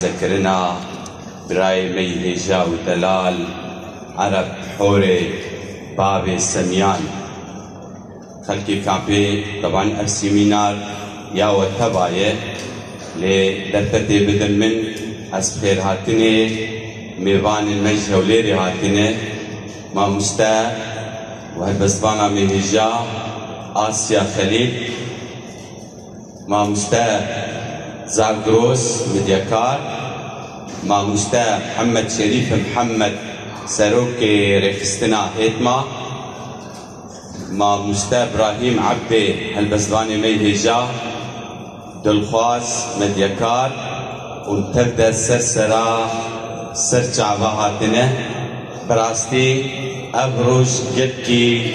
ذكرنا براي ميهجا ودلال عرب حوري بابي سميان خلقي كامبي طبعا السيمينار يا وتبايه لدرتي بدل من اسخير هاتني ميوان المجه وليري هاتني ما مستا وهالبسبانا ميهجا آسيا خليل ما مستا زاغروس مدياكار ما مستا محمد شريف محمد سروكي ريخستنا هيتما ما مستا ابراهيم عبي هالبسباني ميهجا دلخواز مدياكار وتبدا سرسرا سرچعبا هاتنه براستي ابروج يبكي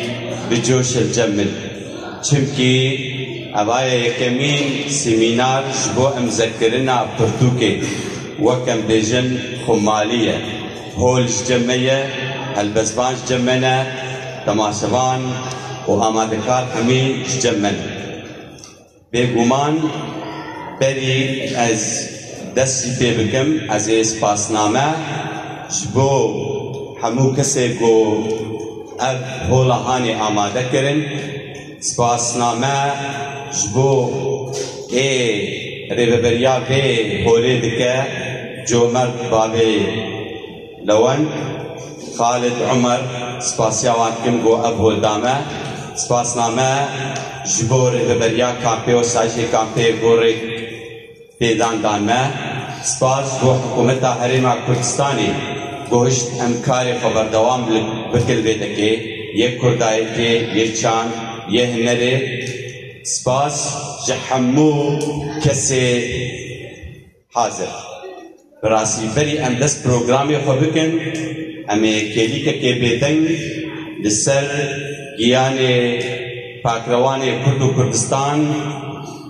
بجوش الجمل چمكي ابايا يكمين سيمينار جبو مذكرنا برتوكي وكم بيجن خماليه هول جميه البسبان جمنا تماشبان وامادكار همي جمن بيغمان بري از دستي بكم از اسپاسنامه جبو همو کسی گو اب هولا هانی آماده کرن سپاسنامه جبو ریبریا به هولی دکه جومرد بابی لون خالد عمر سپاسیاوان کن گو اب هول دامه سپاسنامه جبو ریبریا کامپی و سایشی کامپی گوری پیدان دانمه سپاس گو حکومت حریم کردستانی گوشت امکاری خبردوام بکل بیدکی یک کردایتی یک چند یه هنری سپاس جحمو کسی حاضر براسی بری ام دست پروگرامی خو بکن امی کلی که بیدن لسر گیان پاکروان کرد و کردستان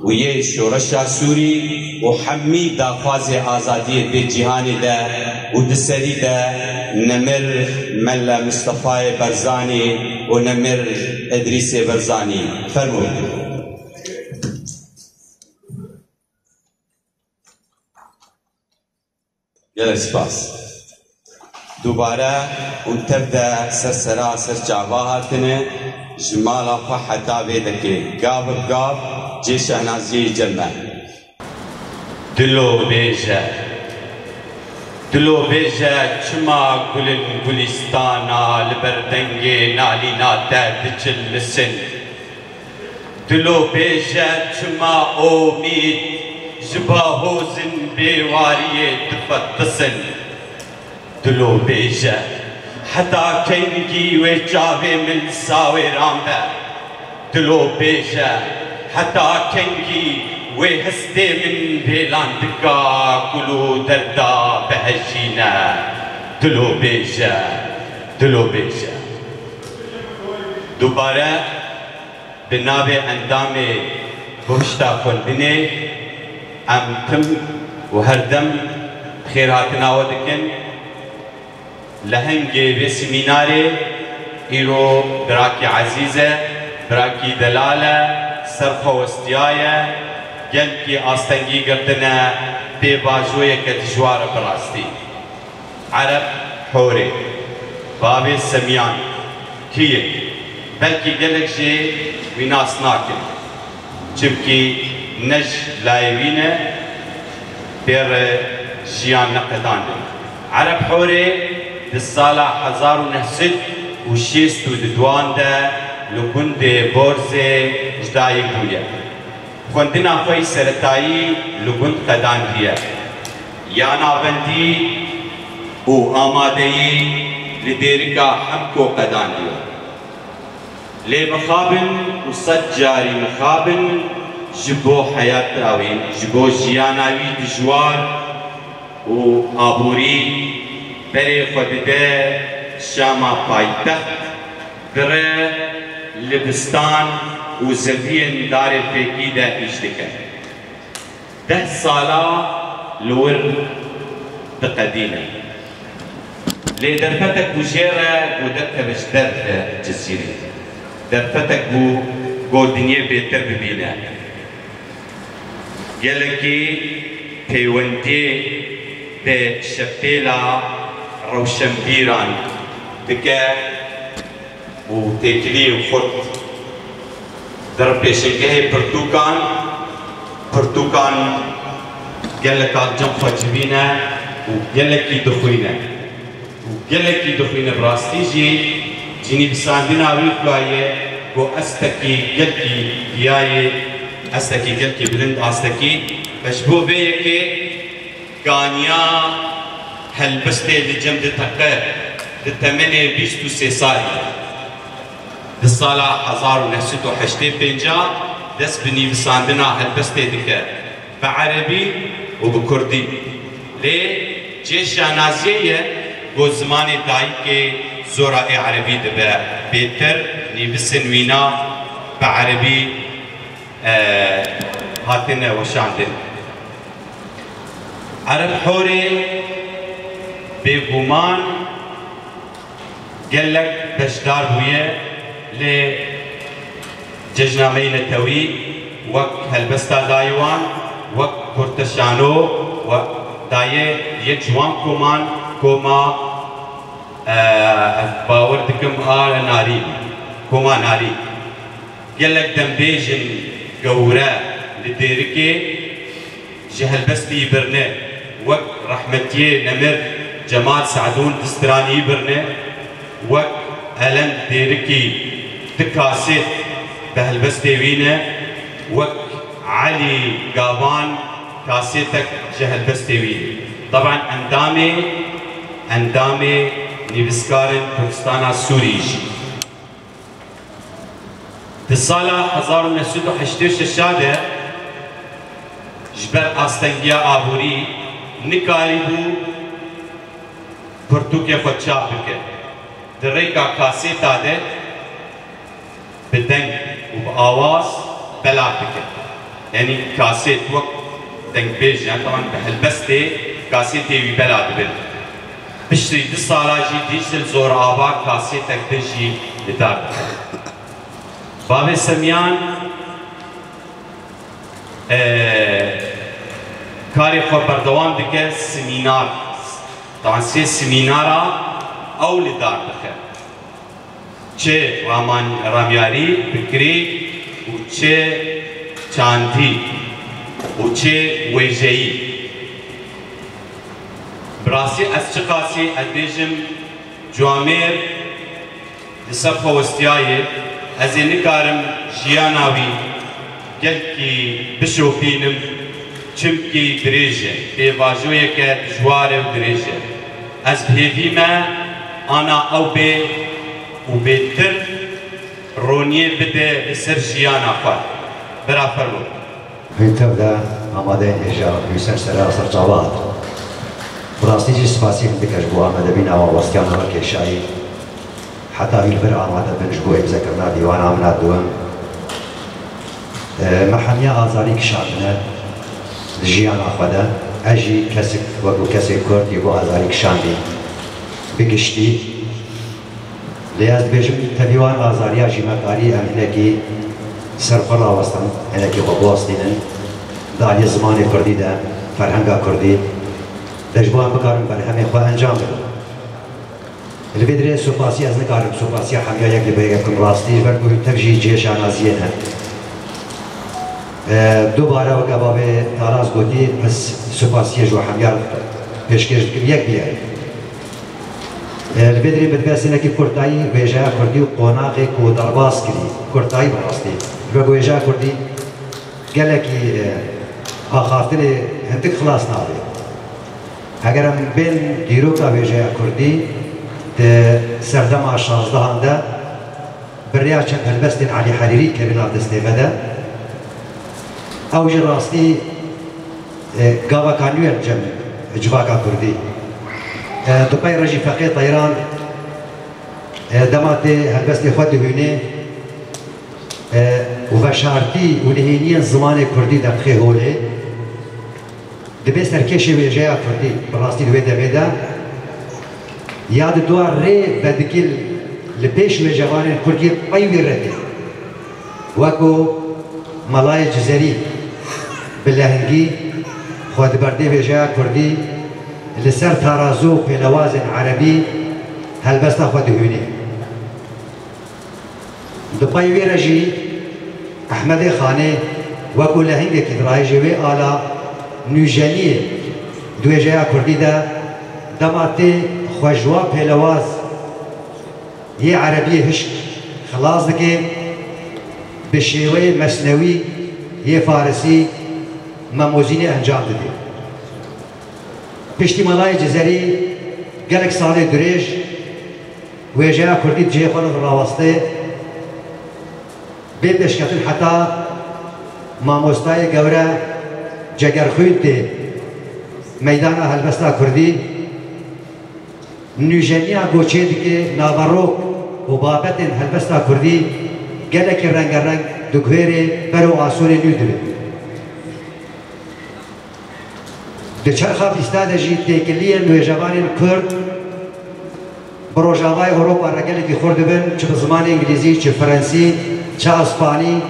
و یه شورش سوری و حمی داخواز آزادی به جهانی ده و دسری ده نمر ملا مصطفى برزاني ونمر ادريس برزاني فرموا يلا سپاس دوباره وتبدا سرسرا سرچاواهاتنا جمالا فحتا بيدك قاب بقاب جيش نازي جمع دلو چما گلن گلستانا لبردنگ نالینا درد چلسن دلو بیجه چما امید جبا حوزن بیواری دفتسن دلو بیجه حتا کنگی و جاوه من ساوی رامبه دلو بیجه حتا کنگی وهستي من بيلان دقا كلو دردا بهجينا دلو بيجا دوباره بنابه اندام بوشتا خلدني ام تم وهردم خيراتنا ودكن لهنجي بسميناري ايرو براكي عزيزة براكي دلالة سرخوستيايا گلکی آستنگی گردنه به باجوی کتجوار براستی عرب حوری باب سمیان کیه بلکی گلک جی ویناس ناکن چبکی نج لایوینه بیر جیان نقدان عرب حوری دسالة 1962 ده لکند بورزه جدای گویه خوندنا خوی سرطایی لگند قدان دیا یا نابندی او آمادهی لدیرکا حمکو قدان دیا لی مخابن و صد جاری مخابن جبو حیات آوین جبو جیاناوی دجوار و آبوری بری خودده شاما پایتخت بره لبستان و زبین دار فیکی ده ایش دکن 10 سالا لور بقدینه لی درفتک بجیره و درتبش درد جزیری درفتک بو دنیا بهتر ببینه گلکی پیوندی به شبتیلا روشنبیران دکه و تکلی و خود در پیشنگه پرتوکان گلک آجم خواجبینه و گلکی دخوینه و گلکی دخوینه براستی جینی بساندین آوی فلایه گو استکی گلکی بیایه استکی گلکی بلند استکی بشبو بیه که گانیا هلبسته لجم دتقه دتمنه 23 سالی ده سالا 1985 دست بنویساندنا هلبسته دکه بعربی و بکردی لی جیش نازیه گو زمان دایی که زورا عربی دبه بهتر نویسن وینا بعربی هاتنه وشاندن عرب حوری بگومان گلک بشدار بویه لی ججنامه نتوی وک هلبستا دایوان وک کرتشانو و دایه یک جوان کوما باور دکم ناری کوما ناری گلک دنبیجن گوره لدیرکی جهلبستی برنه وك رحمتيه نمر جمال سعدون دستراني برنه وك هلند ديركي تكاسيت بهلبستي وينه وك علي قابان كاسيتك جهلبستي وينه طبعا اندامي نيفسكارن تركستانا سوريج بالصالة 1986 الشادة جبر آستنگیا آبوری نکاری بو پرتوکی خود چاپ بکر در ریکا کاسیت آده بدنگ و با آواز بلاد بکر یعنی کاسیت وقت دنگ بیج یعنی طبعا بهلبسته کاسیتی وی بلاد بکر بشتری 2 سالا جی دیجل زور آبا کاسیتک دجی لدار بکر باب سمیان کاری خود بردوام دکه سمینار طبعا 3 سمینارا او لدار دکه چه رامیاری بکری و چه چاندی و چه ویجهی براسی از چقاسی ادیجم جوامیر لسر خوستیای از نکارم جیاناوی گلکی بشوفینم چمکی دریجه بیواجوی که جواره و دریجه از بهیویمه آنا او بی و بیتر رونیه بده سر جیانا خواه برا فرمون اینطور ده آماده اینجا حسین سرا سرچاوات براستی جی سپاسی بکش بو آمده بین آوا وستیان ها کشایی حتی این بر آماده بنج بو ابزکرنا دیوان آمنا دوم محامیه آزاری کشاندنه جیان آخواده اجی کسی وگو کسی کردی بو آزاری کشاندی بگشتی لیاز بیجم تبیوان آزاری آجی مکاری امینکی سرفر آوستن اینکی خوب واستینن دالی زمان کردی ده فرهنگا کردی دجبوان بکارم برای همه خواه انجام بدم البدره سوپاسی از نکارم سوپاسی حمیا یکی به یکم راستی برگو تبجی جیش آنازیه نه دوباره و کباب تاراز گوتی پس سوپاسی جو حمیار پیشکش دکم یک بیاری البدره بدبستی نکی کرتایی ویجه کردی و قوناقی کو درباس کردی کرتایی براستی برگو ویجه کردی گلکی آخافتر هندک خلاص نابی اگرم بین دیروکا ویجه کردی سردما 16 ده بریا چند هلبستین علی حریری که بناف دسته بده اوج راستی گاوا کانویل جم جواکا کردی دوپای رجی فقی طیران دمات هلبستی خود هونه و شارتی و نهینی زمان کردی در خیهوله دبی سرکشی ویجه کردی براستی دوی دبیده یاد دوار ری بدکل لپیش مجوان کردی قیوی رده وکو ملای جزری بلهنگی خود برده ویجه کردی لسر تارازو بلوازن عربي هلبستا خود هوني دبي ويرجي أحمد خاني وكل هنگه كدراي جوي آلا نوجانيه دوجايا كردي دا دماتي خواجوا بلواز هي عربية هشك خلاص دكي بشيوي مسنوي هي فارسي مموزيني انجام ددي پشتی مالای جزری گلک سالی دریج ویجا کردی جه خود راوسته به بشکتن حتی ماموستای گوره جگرخوید دی میدان هلبستا کردی نوجنیا گوچه دیگه ناوروک و بابت هلبستا کردی گلک رنگ رنگ دگویره برو آسون نیو دبید دچرخه بیستاده جی تکلیه نوجوان کرد بروجاوای اروپا رجلی کی خورده بن چه زمان انگلیسی چه فرانسی چه اسپانی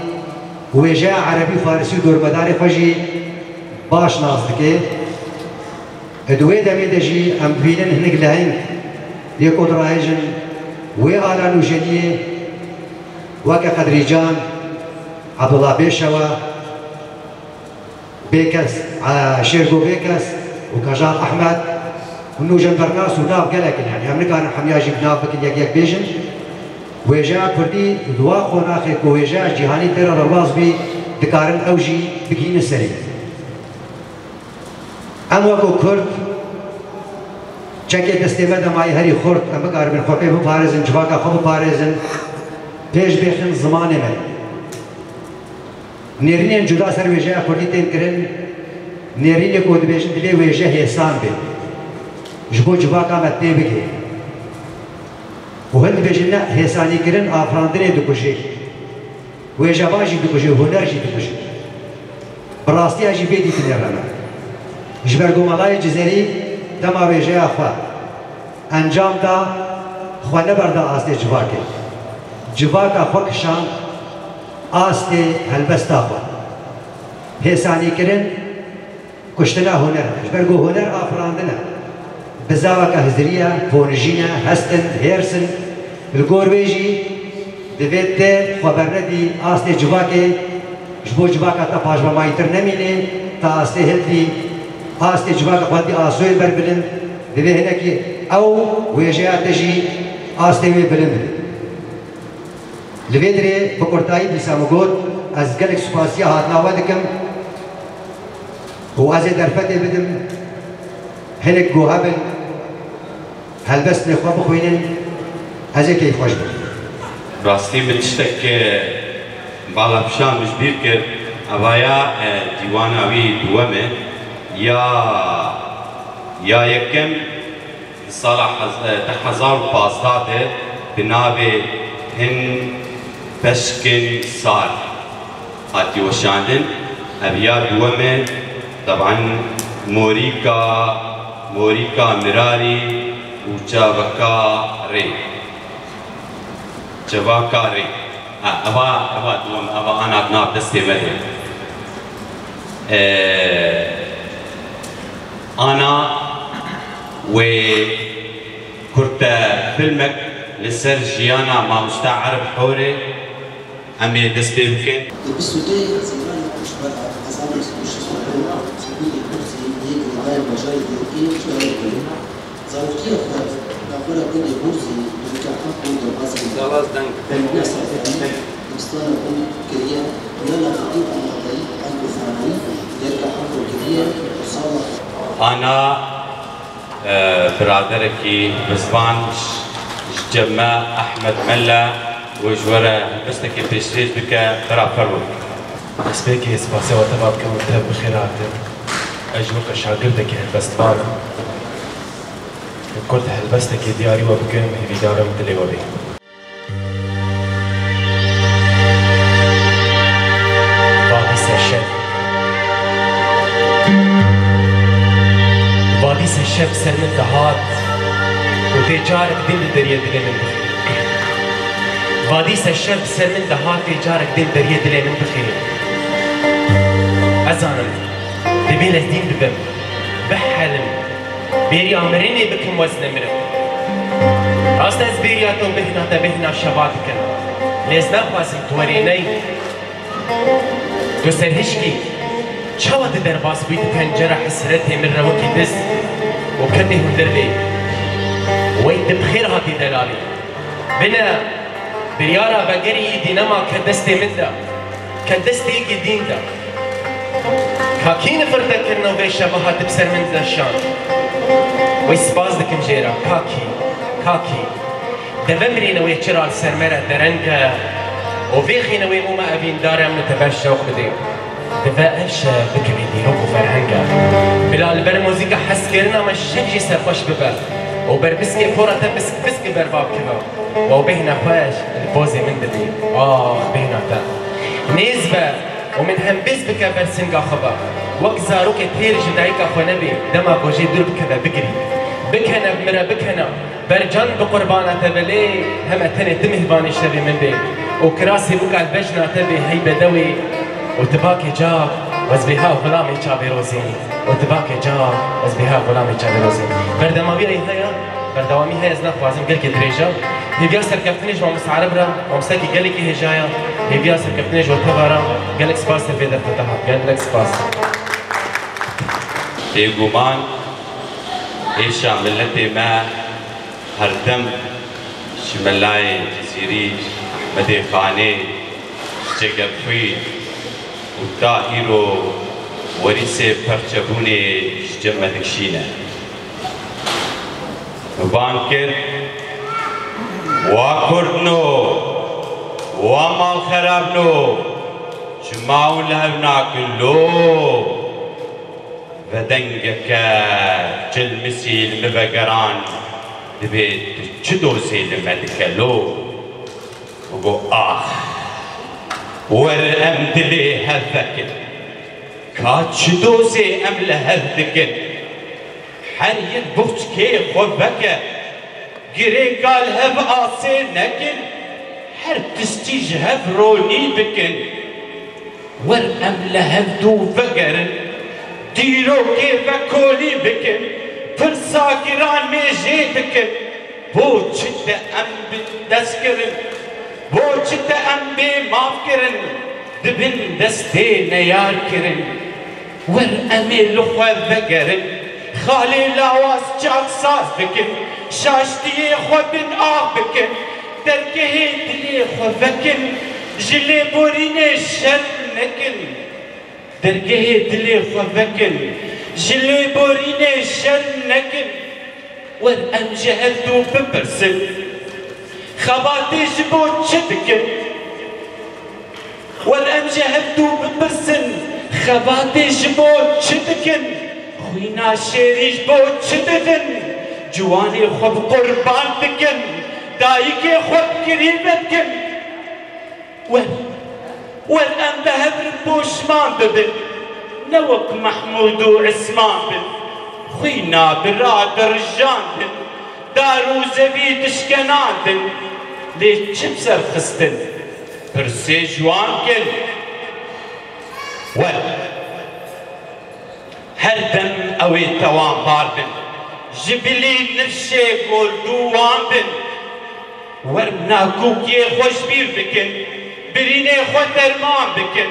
ویجا عربی فارسی دورمدار خوشی باش نازدکه ادوی دمی دجی ام بینن هنگ لهنگ یک ادرایجن وی آلا نوجنیه وک قدری جان عبدالله بیشوا بيكس شيرجو بيكس وكجان احمد ونوجن برناس وناف قالك يعني هم كان حمياجي بناف بك يك بيجن ويجا كردي دوا خوناخي كويجا جهاني ترى رواز بي دكارن اوجي بكين السري ام وكو كرد چکه دستیمه دمای هری خورد ام بکار من خوبه بپارزن جواکا خوب بپارزن پیش بخن زمانه من نيرين جدا سر وجه كردي تين كرن نيرين كود بيجن دلي وجه حسان بي جبو جبا كامت دي بكي وهند بيجن حساني كرن افراندني دكوشي وجه باجي دكوشي هنرجي دكوشي براستي اجي بيدي تنيرنا جبرگو مالای جزيري دما وجه اخوا انجام دا خو نبردا آسته جواکه جواکا خوکشان آسته هلبستا خود حسانی کرن کشتنا هنر جبرگو هنر آفراندنه بزاوکا هزریه پونجینه هستن هرسن الگور بیجی دوید ده خبر ندی آسته جواکه جبو جواکا تا پاجما مایتر نمینه تا آسته هلدی آسته جواکا خودی آسوی بر بلند دوید هنکی او ویجه تجی آسته وی بلند لبيدري بكورتاي بساموغوت از قالك سباسيا هاتنا ودكم و از درفتي بدم هلك جوهبل هل بس نخواب خوينن از كيف خوش بل راستي بتشتك بالا بشان مش بيركر أبايا ديواناوي دوامه يا يكم صالح تحزار بازداده بنابه هن بشكن صار هاتي وشاندن أبيا دوامه طبعا موريكا مراري وجافاكا ري جافاكا ري أبا دوام أبا أنا أتناب دستي مهي أنا وكرت فيلمك لسر جيانا ما مستعرب حوري أمي دستي بكين أنا برادركي بزبان جمع أحمد ملا وجورا بستكي بيشريج بك ترى فرود اسبيكي اسباسي وتبعك كمتاب بخيرات أجوك شاگردك هلبستوان كنت هلبستك دياري وبكم هي دارم دليوري وادي الشاب سلم دهات وتجارك دل دريا دل من بخير وادي الشاب سلم دهات تجارك دل دريا دل من بخير أزانم تبيل الدين ببم بحلم بيري عمريني بكم وزن مرد راست از بيرياتو بهنا تبهنا شباتكن ليزنا خواسم توريني تو سرهشكي چاوة درباس بيت تنجرح حسرتي من روكي دز وكني هندرلي ويد بخير هاتي دلالي بنا بريارا بقري ايدي نما كدستي من دا كدستي ايدي دين دا كاكين فرتكرنا وبي شبهات بسر من دشان ويسباز دكم جيرا كاكي دبمرينا ويتشرا السرمرة درنجا وفيخينا ويموما أبين دارا من تباش شوق بديم دفاعش بكري ديروك وفرهنجا بلا البر موزيكا حس كرنا ما شجي سرفاش ببر وبربسكي فورا تبسك بسكي برباب كذا وبهنا خواش البوزي من دبي بهنا تا نسبة ومن هم بك برسنجا خبا وقت زاروك تير جدايكا خو نبي دما بوجي دور بكذا بكري بكنا بمرا بكنا برجان بقربانا تبلي هم اتني تمهباني شبي من بي وكراسي بقى البجنة تبي هي بدوي وتباكي جاب وزبيها غلامي جابي روزيني وتباكي جاب وزبيها غلامي جابي روزيني بردمامي هيا بردوامي هيا زنا خوازم قلقي دريجا هيبيا سركفتنيج ومسعربرا ومساكي قلقي هجايا هيبيا سركفتنيج وتبارا قلق سباس الفيدر فتحا قلق سباس تيقومان إيشا ملتي ما هردم شملاي جزيري مدي خاني جگرفوی وطاهيرو وريسي پرچبوني جمدكشينه بانكر واكردنو ومال خرابنو جماعون لهبنا كلو ودنگك جلمسي المبقران دبيت چدوسي المدكلو وقو ورأم دلي هذكن كاتشدوزي أمل هذكن حريت بوتكي خوبك جري قال هب آسي نكن هر تستيج هب روني بكن ورأم لهبدو فقرن ديرو كيف كولي بكن فرساكران ميجي بكن بوتشد أم بدسكرن بوچت ام بی ماف کرن دبن دستی نیار کرن ور امی لخوه بگرن خالی لاواز چاک ساز بکن شاشتی خو بن آب بکن درگه دلی خو بکن جلی بورین شر نکن درگه دلی خو بکن جلی بورین شر نکن ور ام جهدو ببرسن خباتي جبو تشدكن والأم جهدو ببرسن خباتي جبو تشدكن خوينا شيري جبو تشددن جواني خوب قربان بكن دايكي خوب قريبتكن والأم بهبر بوشمان ببن نوك محمود وعثمان بن خوينا برادر جان بن دارو زبي تشكنان بن ليش بسر خستن برسي جوان كل هردم اوي توان باردن جبلي نفشي قول دوان بن ورمنا كوكي خوش بير بكن بريني خو درمان بكن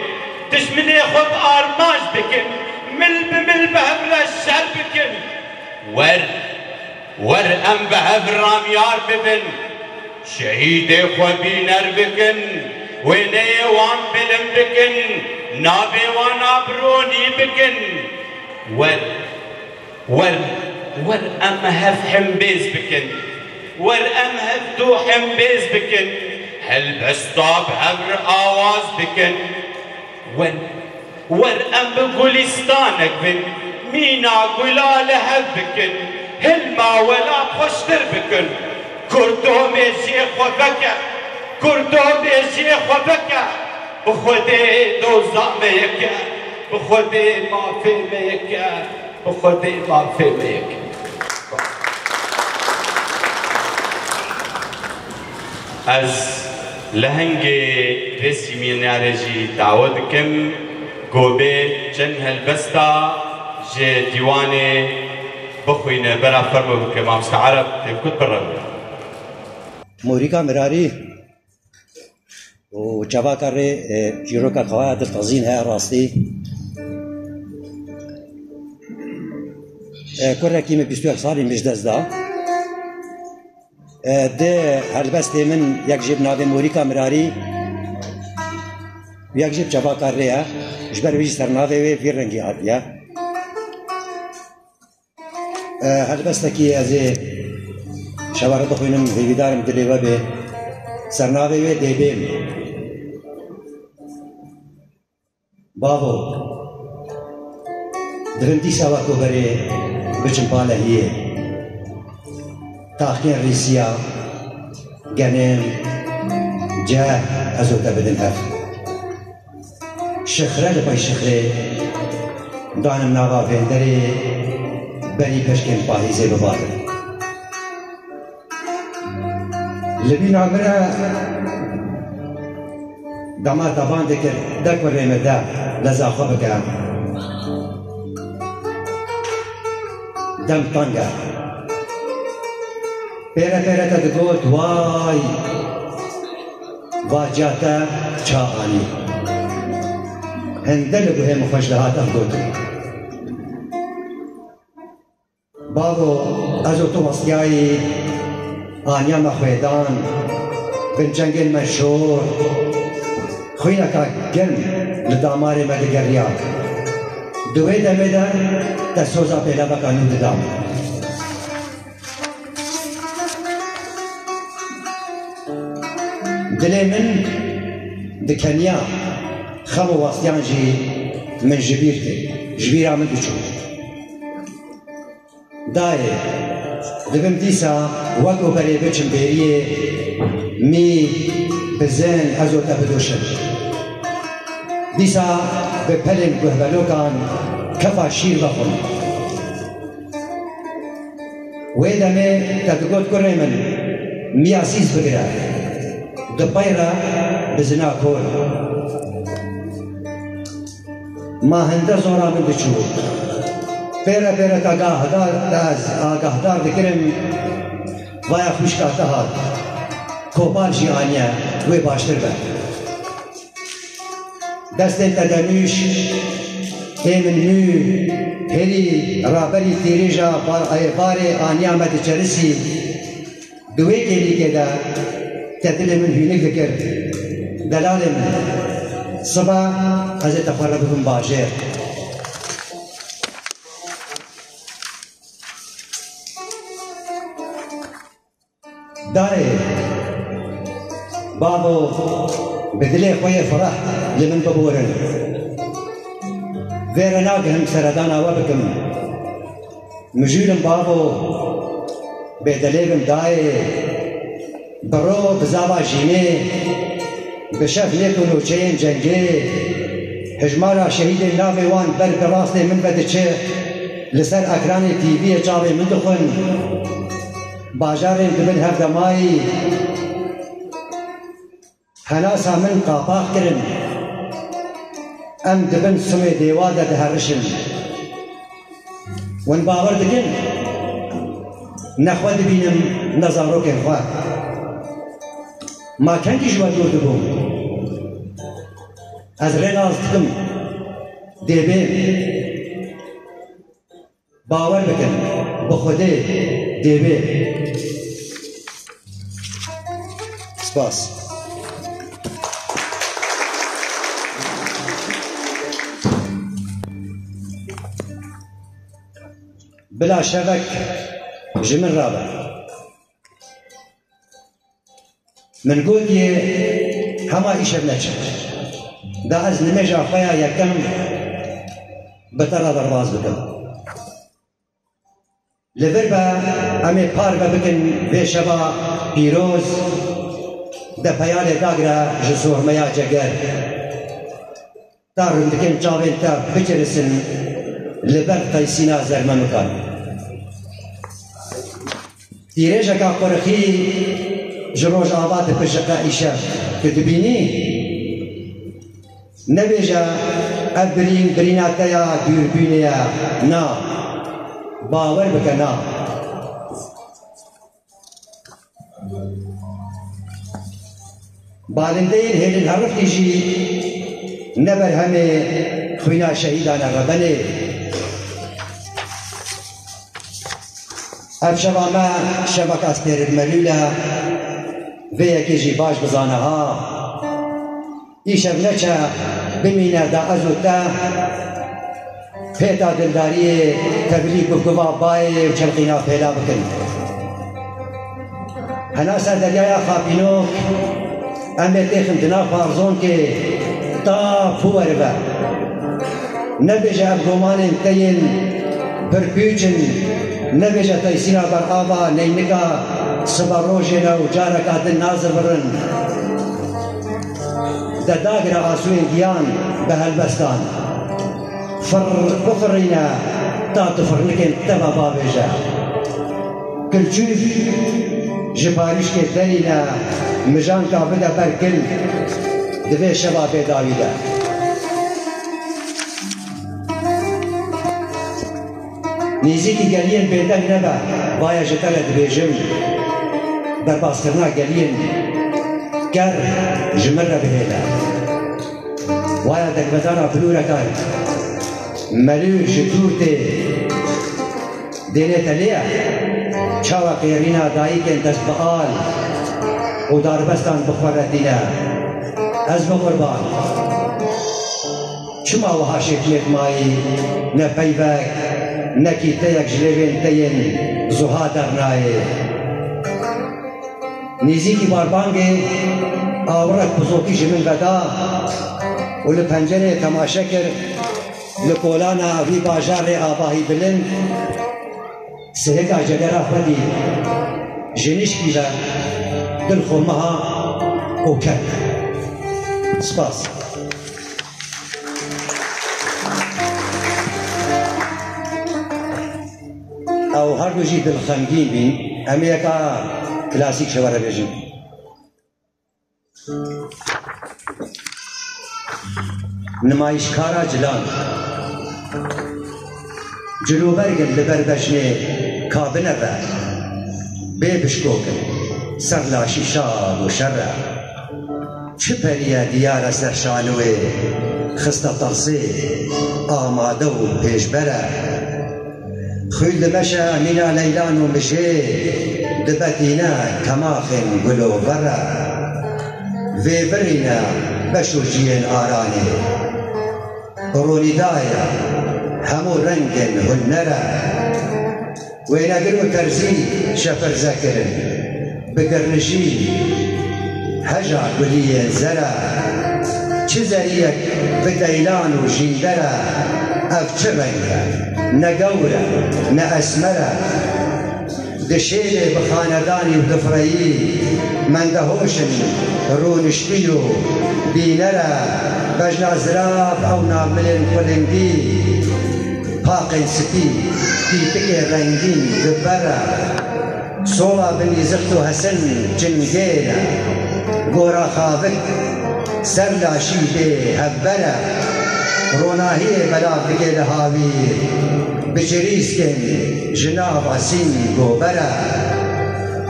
دشمني خو بارماج بكن مل بمل بهبلا الشهر بكن ورأم بهبرام يار ببن شهيدي خو بينر بكن ويني وان بلم بكن نابي وان ابروني بكن ورأم هف حمبيز بكن ورأم هف دو حمبيز بكن هل بستاب هبر آواز بكن ورأم بقولستانك بن مينا قلا لهب بكن هلما ولا خوشتر بكن كردو ميجي خوبكا كردو ميجي خوبكا بخودي دوزا ميكا بخودي ما في ميكا بخودي ما في ميكا از لهنگی رسی مینارجی دعوت کم گوبه چند هلبستا جه دیوانه بخوين بنا فرمو كمام عرب كنت برا موريكا مراري وجابا كاري جيروكا قواعد التنظيم هاي راستي كل كيما بيستوى صاري مش دزدا ده هالبستي من يكجيب نابي موريكا مراري يكجيب جابا كاري جبر بيجي سرنابي في رنجي عادية هالبستكي ازي شوارع بخوينم هيدارم دليوا به سرنابي ديبيم بابو درنتي سوا كوبري بچمپاله هي تاخين ريسيا غنم جا ازوتا بدن هف شخره لباي شخره دانم ناوا فندري بني بشكن باهيزي ببادر لبين عمرها دما طبعا ذكر دك والرمدا لزا خبك دم طنقة بيرا بيرا تقول واي واجاتا شاءني هندل بهم خوش لها تقول بابو ازو تو وصياي آنیا مخویدان بن جنگل مشهور خوینا که گرم لدامار مدگریان دوی دمیدن تسوزا پیلا بکانو ددام دلی من دکنیا خم واسطیان جی من جبیر که جبیر آمد بچو دایه دبم دیسا وقو بري بچم بيريه مي بزين ازو تبدوشن دیسا بپلن گهبلوکان کفا شیر بخون ویدمه تدگوت کرنه من میاسیز بگره دپایرا بزنا کور ما هنده زورا من دچو پیرا پیرا تا آگاهدار دکرم ویا خوشکاتا هات کوپال جیانیا وی باشتر بر دست تدنوش ایمن نو هری رابری تیریجا بار آنیا مد چرسی دوی کلی که دا تدل من هینه فکر دلال من صبح از تفرد بکن باجر داري بابو بدلي خويا فرح لمن ببورن غير ناقهم سردانا وبكم مجيلم بابو بدليهم داي برو بزابا جيني بشف ليكونو چين جنگي هجمارا شهيد ناوي وان بر براسي من بدچه لسر اكراني تي في چاوي من دخن باجارين دبن هفدماي هناسا من قاپاق کرن ام دبن سمي ديوادا دهرشن ون باور دكن نخوة دبينم نظارو كنخوة ما كان جوا دور دبوم از رناز دكم ديبين باور بكن بخوده ديبين سپاس بلا شبك جمن رابع من قول يه هما إيش بنشر دا از نمجا خيا يكم بترى درواز بكم لفربا امي باربا بكن بشبا بيروز دا بيال داغرا جسور ميا جگر دارم دكن جاوين تا بجرسن لبر قيسينا زرمنوكان تيريجا كا قرخي جروج آباد بجقا إيشا كتبيني نبيجا أبرين بريناتيا دوربينيا نا باور بکنا بالندین هیلن هرف تیجی نبر همه خوینا شهیدان ربنه اف شبا ما شبک استرد ملولا و یکی جی باش بزانه ها ایشب نچه بمینه دا ازوتا پیدا دلداری تبلیغ بگوا بای و چلقینا پیدا بکن هناسا دریای خاپینوک امیر دیخم دنا پارزون که تا فور با نبیجه ابگومان تین پرپیچن نبیجه تیسینا بر آبا نینگا سبا روژه نو جارکا دن نازر برن داگر آسوین گیان به هلبستان بفرينا تعطف فرنكن تبا بابجا كل شوف جباريش كدرينا مجان كابدا بركل دفي شباب داويدا نيزيكي قالين بيدن نبا بايا جتلت بيجم برباس كرنا قالين كر جمرة بهيلا وايا دكبتانا بلورا كار ملو جدوته دينه تليه چاوا قيرينا دايكن دست بقال و داربستان بخوردينا از قربان چما وها شكلت ماي نبيبك نكي تيك جلبين تين زها درناي نيزيكي باربانگي آورك بزوكي جمن غدا و لپنجره تماشاكر لکولانا وی باجار آباهی بلند سهگا جگرا خودی جنش کیلا دل خومها او کرد سپاس او هر دو جی دل خمگین بین امیکا کلاسیک شواره بیجن نمایشکارا جلان جلوبرگن لبر بجنه کابنه را بی بشکوکن سر لاشی شاد و شر چه پریه دیار سرشانوه خسته ترسی آماده و پیشبره خیل مشه مینا لیلان و مشه دبتینا کماخن گلو بره وی برینا بشو جین آرانه رونی دایا همو رنگن هنره وینگر و ترزی شفر ذکرن بگرنشی هجا گلی زره چه زریک بدیلان و جیندره اف چه رنگه نگوره نه اسمره دشیل بخاندانی و دفرایی من دهوشن رونشتی و بینره بجنا زراب او ناملن کلنگی پاقن سپی تیتک رنگین دبره صولا بنی زخت و حسن جنگیره گورا خابک سر لاشی به هبره روناهی بلا بگل هاویر بچریز کن جناب اسین گوبره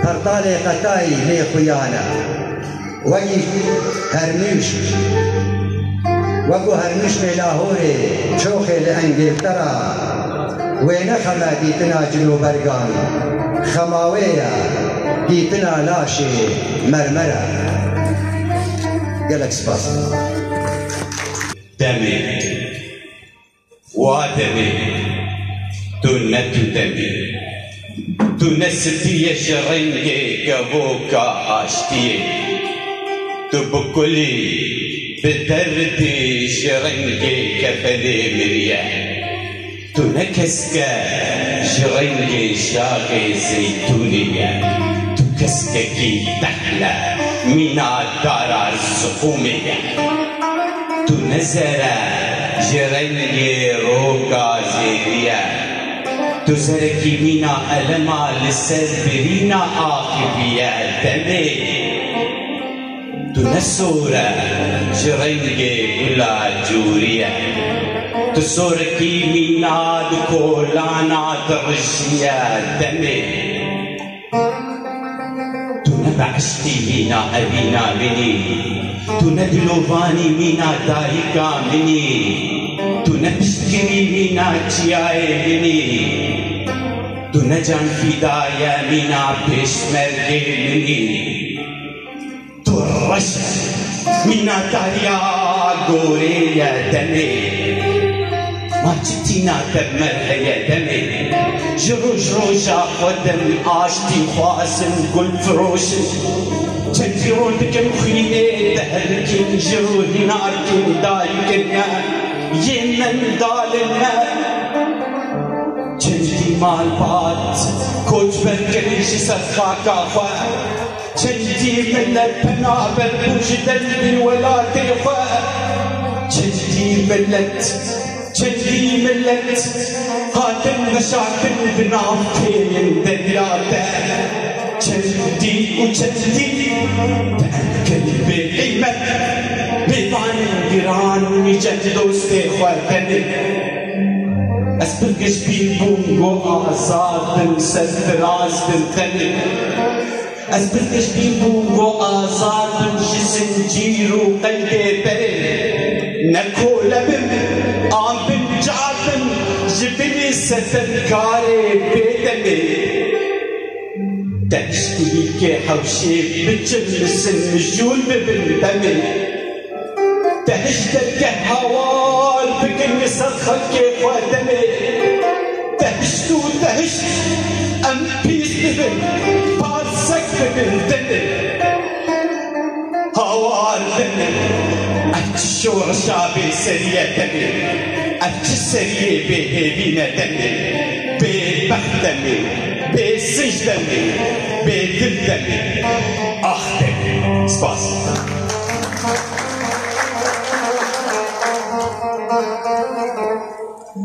پرطال قطعی لی خویانه وگی هرمیش وگو هرمیش می لاهوری چوخی لانگلترا وین خما دیتنا جلو برگان خماویه دیتنا لاشی مرمره گلک سپاس دمي ودمي تنت دمي تنستي شرنجي كبوكا عشتي تبكلي بدردي شرنجي كفلي مريا تنكسكا شرنجي شاغي زيتونية تكسككي تحلى من دار الزقومية تنزل جرنجي روكا زيريا تزركي منا ألما للسربرينا آخفيا دمي تنسورا جرنجي كلا جوريا تسوركي ميناد كولانا درجيا دمي تنبعشتي مينا أبينا مني تندلوفاني مينا دايكا مني تنبشتري مينا تياي مني تنجان فدايا مينا بشمركي مني ترش مينا تاريا غوريا دمي ما جتينا تبمر يا دمي جروج روجا قدم عاشتي خواسن قل فروشن تنفرون بكم خيني دهلكن جرود ناركن دايكن يمن دالنا تنتي مال بات كوج بركن جسد خاكا تنتي من البنابل بوجدن بالولاد تنتي تنتي ملت قاتل مشاكل بنافتين دلياته تنتي وتنتي تأكل بالعيمة بيطان جيران يجد دوستي خواتني أسبرقش بيبونغو آزاد سد راس بالتني أسبرقش بيبونغو آزاد جسم جيرو قلبي بري نكول بم آم بن جعبن جبني ستنكاري بيدمي تشتري كي حوشي بجل سن مجول ببن دمي تهشتك هوال بكن سخك كيف ودمي تهشتو تهشت أم بيس ببن بارسك ببن دمي هوال دمي الشور شابي سريع دمي السريع بهبينا دمي ببخت دمي بسج دمي بدل دمي أخ دمي سباس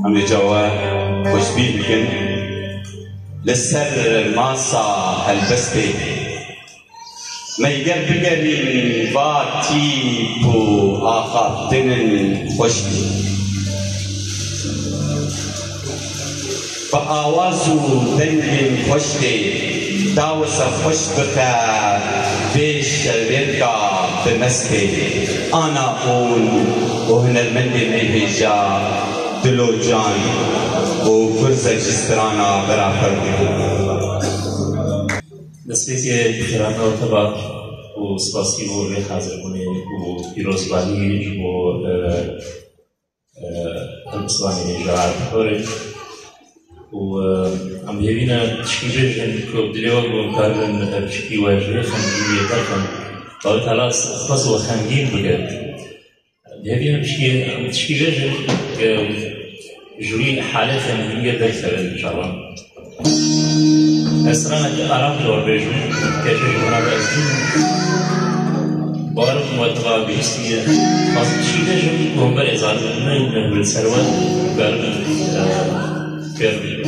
عم جوا خوشبين بكن للسر ماسا هلبستي ما يقرب قرين فاتي بو آخر دنن خوشبي بآوازو دنن خوشتي داوسا خوش بكا بيش ريدكا بمستي أنا أقول وهنرمندي ميهجا دلو جان وفرزة جسترانا برافر دەستپێکی خێرانەوەتەبا و سپاسی بۆ لێ حازربوونێ و پیرۆزبانی بۆ هەڵبسوانی هێژار بخۆرێ و ئەم هێوینە تشکی بێژن کۆ درێوە بۆ کاربن تشکی واژێ خەنگین یەکەکەن باوی تالا خەسەوە خەنگین بگێت هێوینە تشکی بێژن کە ژووری حالە خەنگینگە دەرکەوێت ئینشاڵڵا أسرانك أرام دور بيجو كيفش هنا بأسين بارك موتبا بيستيه خاص شيء نجم هم بريزان من بالسروان بارك كيف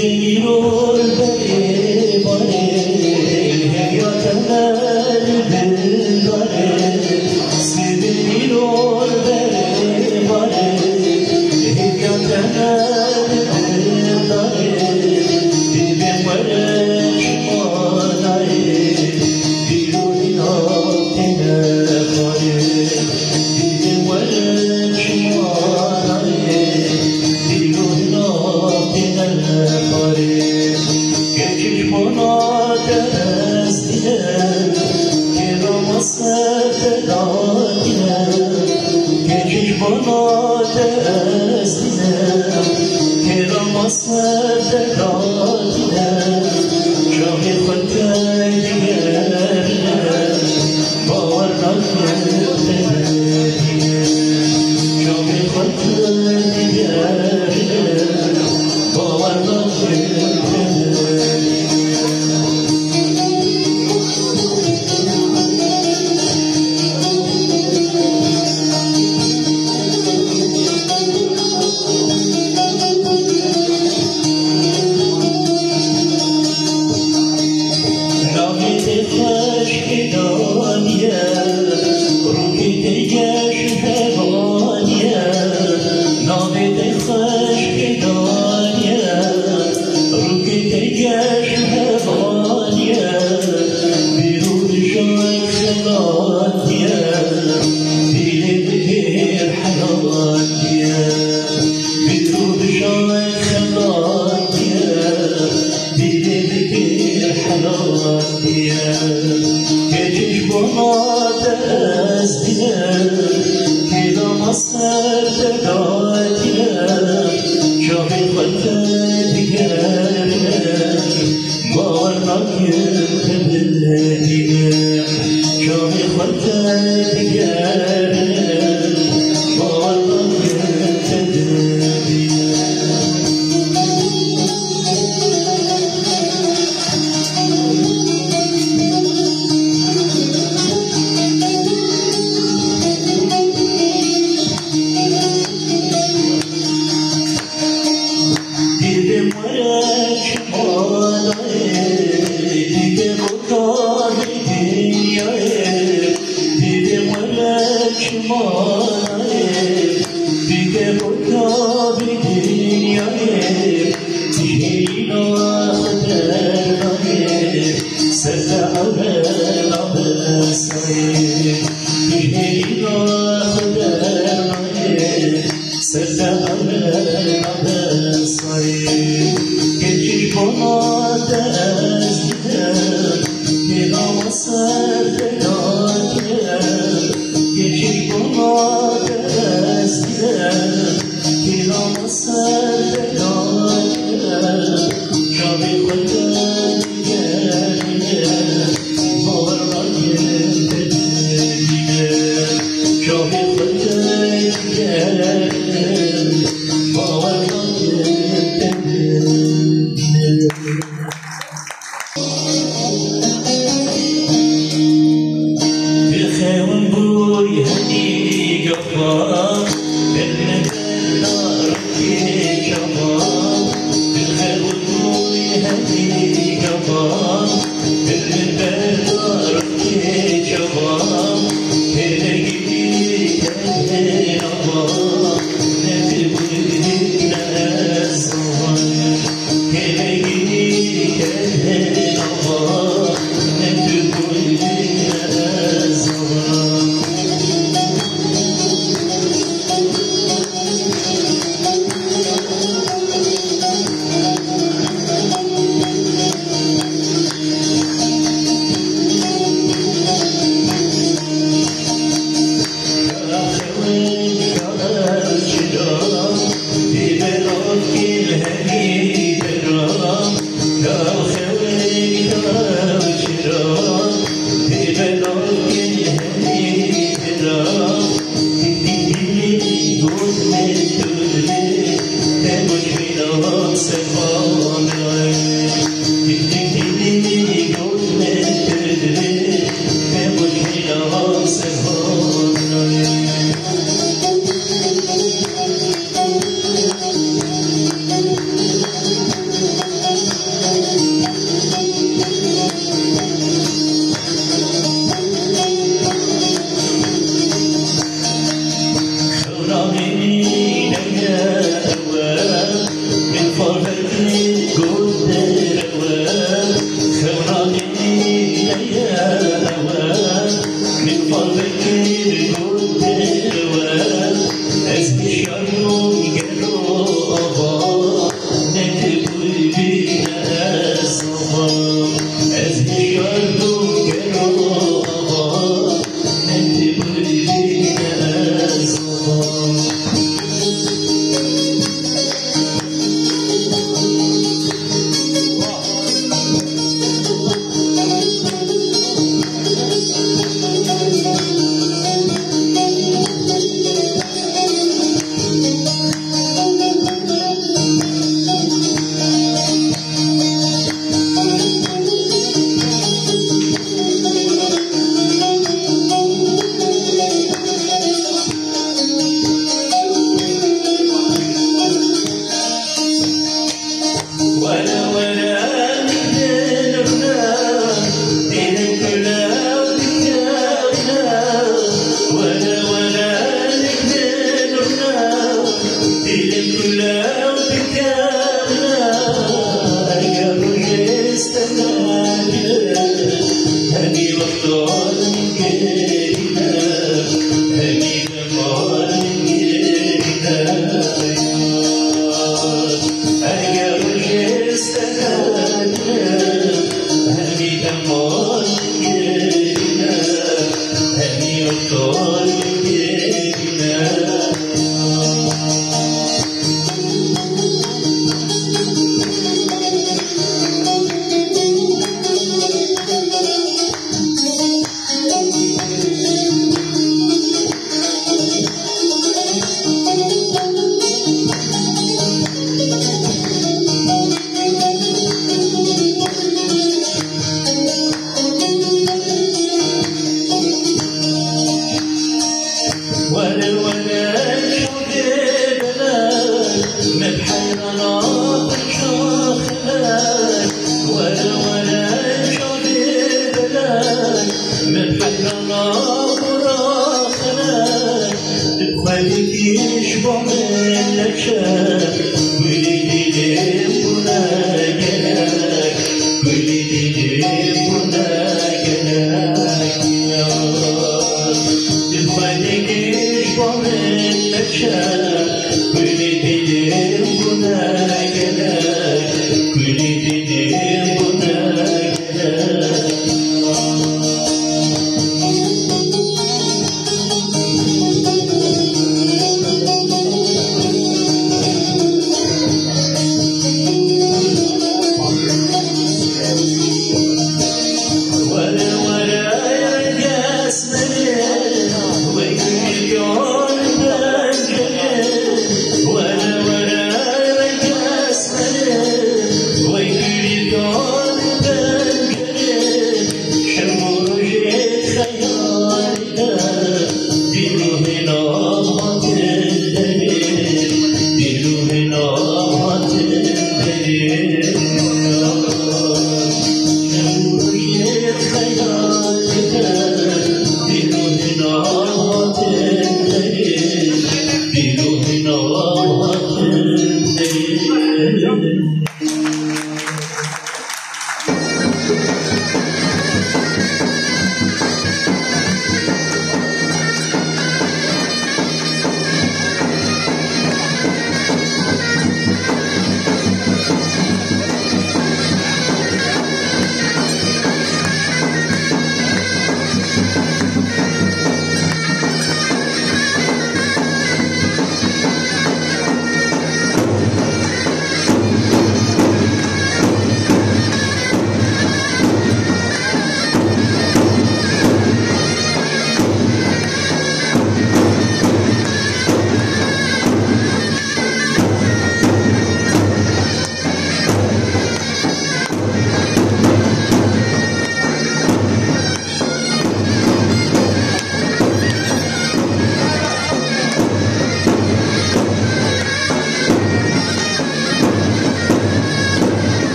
Beni أزدنا كرام أصد دادنا جامی خطای دیگرنا باور نکنه جامی خطای دیگرنا باور نکنه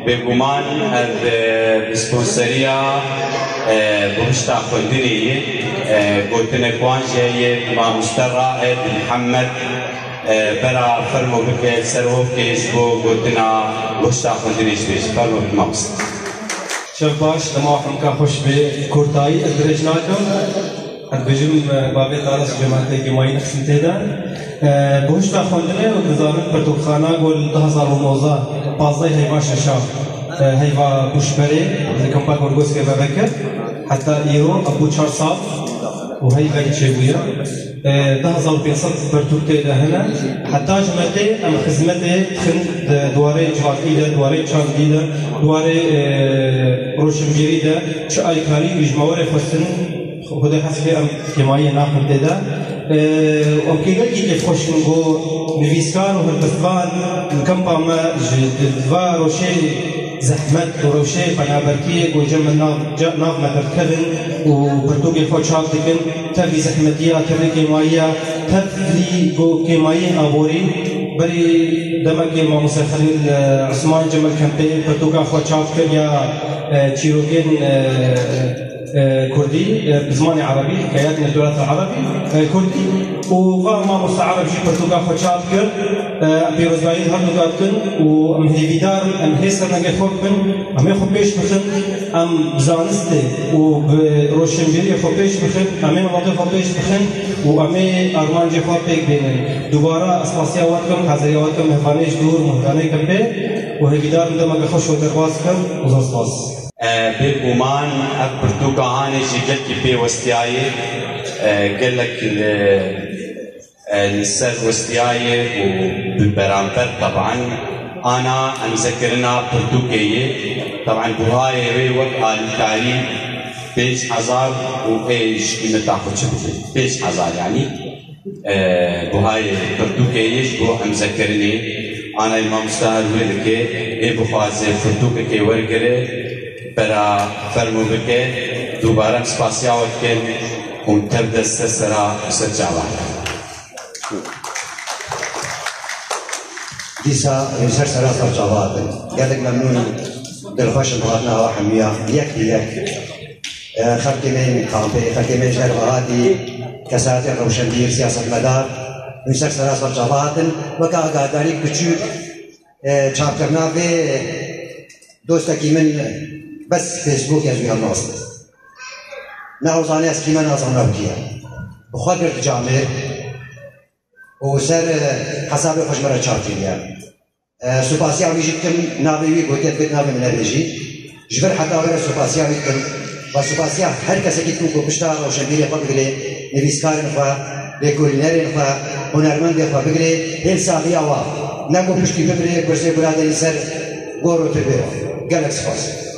بگمان بسپونسریا بهشتا خلدني قلتنا كوانجي ما مسترائد محمد برا فرمو بك سروف كيش بو قلتنا بهشتا خلدني شبيش فرمو بمقصد شباش لما حمكا خوش بكورتاي الدرج ناكم البجم بابي طارس جماعتي جماعي نقسم تيدا بهشتا خلدني وكذلك برتوخانا قول 2019 بازاي هي باشا شاف هيفا بوشبري اللي كان باكور جوز كيف بكر حتى ايرو ابو تشار صاف وهي باقي شيء ده هزار بيصل برتوتي ده هنا حتى جمعتي ام خدمتي تخن دواري جواتيدا دواري تشانديدا دواري روشنجيريدا شاي كاري بيجمعوري فسن هذا حسب ام كمايه ناخذ ده ام كيغل كيف خوشنغو نفيسكان وهالبسبان الكمبا ما دفا روشي زحمت وروشة بنابركية وجمع ناف مدركبن وبرتوقي خو شاب دكن تفلي زحمتية تفلي كيماية تفلي كيماية أبوري بري دمكي ما مسافرين عثمان جمل كامبي برتوقي خو شاب كن يا تشيروكين كردي بزمان عربي حكايات من التراث العربي كردي وما مستعرب شي برتوقال خوشاب كر بيروزبايد هم نقاطن وام هيدار ام هيسر نجي خوبن ام يخبيش بخن ام بزانسته وبروشنبيري خوبيش بخن ام مناطق خوبيش بخن وام ارمان جي خوبيك بين دوباره اسباسيا واتكم حزريا واتكم مهفانيش دور مهراني كمبي وهيدار ندم خوش ودرواز كم وزرصاص بومان برتوكا هاني جي قلت بي وستياي قال لك السر وستياي وبالبرامبر طبعا انا مذكرنا برتوكيه طبعا بهاي وقت التعليم 5000 وايش قيمتها خدش 5000 يعني بهاي برتوكيه بو مذكرني انا ما مستاهل ولك اي بخوازي برتوكي ورقره برا فرمو بكه دوباره سپاسیا وکن اون تر دست سرا سرجاوه ديسا ريسير سرا سرجاوه قالك ممنون دلخوش بغاتنا وحمية يك خلقي من كامبي خلقي من جربهاتي كساتي روشندير سياسة مدار ريسير سرا سرجاوه وكا قاداني كتشور چاپ کرنا في دوستكي من بس فيسبوك يجوي الناس نعوزاني اسكيما نعوزانا بكيا بخاطر تجامل وسر حساب خشمرة شارتين سوباسيا ويجيكم نابيوي قوتيت بيت نابي من الرجي جبر حتى غير سوباسيا ويجيكم وسوباسيا هر كسا كي تكون بشتار او شبيري خوا بقلي نبيسكارن خوا لكولينرين خوا هنرمند خوا بقلي هل ساقيا وا نقو بشتي بقلي كرسي برادري سر غورو تبيرو جالكس فاس